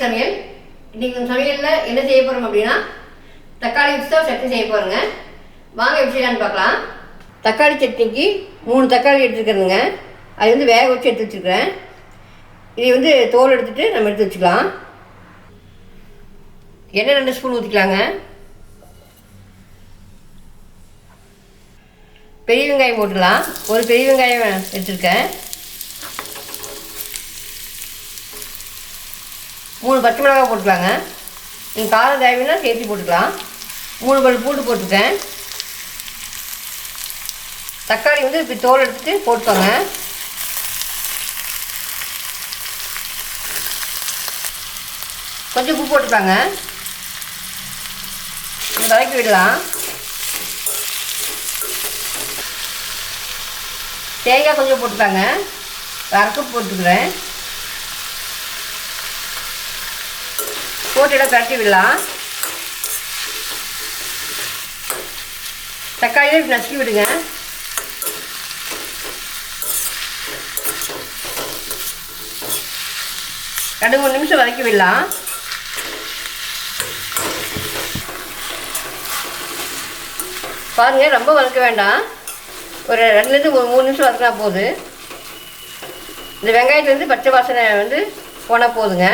சமையல். இன்றைக்கி நம்ம சமையலில் என்ன செய்ய போகிறோம் அப்படின்னா தக்காளி வச்சு தான் சட்னி செய்ய போகிறோங்க. வாங்க எப்படி செய்யலான்னு பார்க்கலாம். தக்காளி சட்னிக்கு 3 தக்காளி எடுத்துக்கிறேங்க. அது வந்து வேக வச்சு எடுத்து வச்சுருக்கிறேன். இதை வந்து தோல் எடுத்துகிட்டு நம்ம எடுத்து வச்சுக்கலாம். எண்ணெய் 2 ஸ்பூன் ஊற்றிக்கலாங்க. பெரிய வெங்காயம் போட்டுடலாம். ஒரு பெரிய வெங்காயம் எடுத்துருக்கேன். 3 பச்சை மிளகாய் போட்டுக்கலாங்க. நீங்கள் காரம் தேவைன்னா சேர்த்து போட்டுக்கலாம். 3 பல் பூண்டு போட்டுருக்கேன். தக்காளி வந்து இப்படி தோல் எடுத்துகிட்டு போட்டுக்கோங்க. கொஞ்சம் உப்பு போட்டுக்கலாங்க. வதக்கி விடலாம். தேங்காய் கொஞ்சம் போட்டுக்கலாங்க. 1/2 கப் போட்டுக்கிறேன். போட்டு இடம் பரட்டி விடலாம். தக்காளியை நசுக்கி விடுங்க. ரெண்டு 3 நிமிஷம் வதக்கி விடலாம். பாருங்கள், ரொம்ப வதக்க வேண்டாம். ஒரு 2லேருந்து 3 நிமிஷம் வதக்கினா போகுது. இந்த வெங்காயத்துலேருந்து பச்சை வாசனை வந்து போனால் போதுங்க.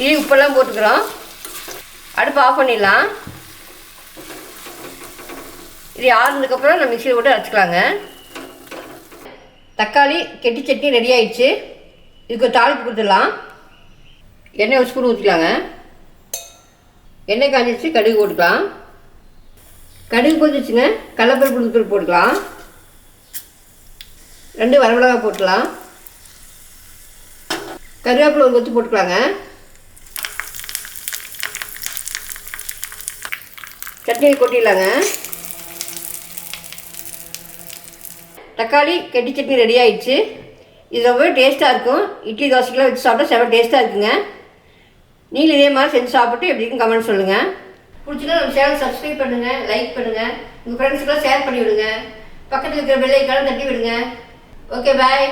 இது உப்பெல்லாம் போட்டுக்கிறோம். அடுப்பு ஆஃப் பண்ணிடலாம். இது ஆறுனதுக்கப்புறம் நம்ம மிக்சியில் போட்டு அரைச்சிக்கலாங்க. தக்காளி கெட்டி சட்னி ரெடி ஆகிடுச்சு. இதுக்கு ஒரு தாளிப்பு கொடுத்துடலாம். எண்ணெய் 1 ஸ்பூன் ஊற்றிக்கலாங்க. எண்ணெய் காஞ்சிடுச்சு. கடுகு போட்டுக்கலாம். கடுகு கொதிச்சுங்க. கடலைப்பருப்பு உளுத்தூள் போட்டுக்கலாம். 2 வரமிளகாய் போட்டுக்கலாம். கருவேப்பிலை ஒரு கொத்து போட்டுக்கலாங்க. சட்னியை கொட்டிடலாங்க. தக்காளி கெட்டி சட்னி ரெடி ஆகிடுச்சு. இது ரொம்பவே டேஸ்ட்டாக இருக்கும். இட்லி தோசைக்கெலாம் வச்சு சாப்பிட்டா செம்ம டேஸ்ட்டாக இருக்குங்க. நீங்கள் இதே மாதிரி செஞ்சு சாப்பிட்டு எப்படி இருக்குன்னு கமெண்ட் சொல்லுங்கள். பிடிச்சினா நம்ம சேனல் சப்ஸ்கிரைப் பண்ணுங்கள், லைக் பண்ணுங்கள், உங்கள் ஃப்ரெண்ட்ஸுக்கெல்லாம் ஷேர் பண்ணி விடுங்க. பக்கத்தில் இருக்கிற பெல் ஐக்கானை தட்டி விடுங்க. ஓகே, பாய்.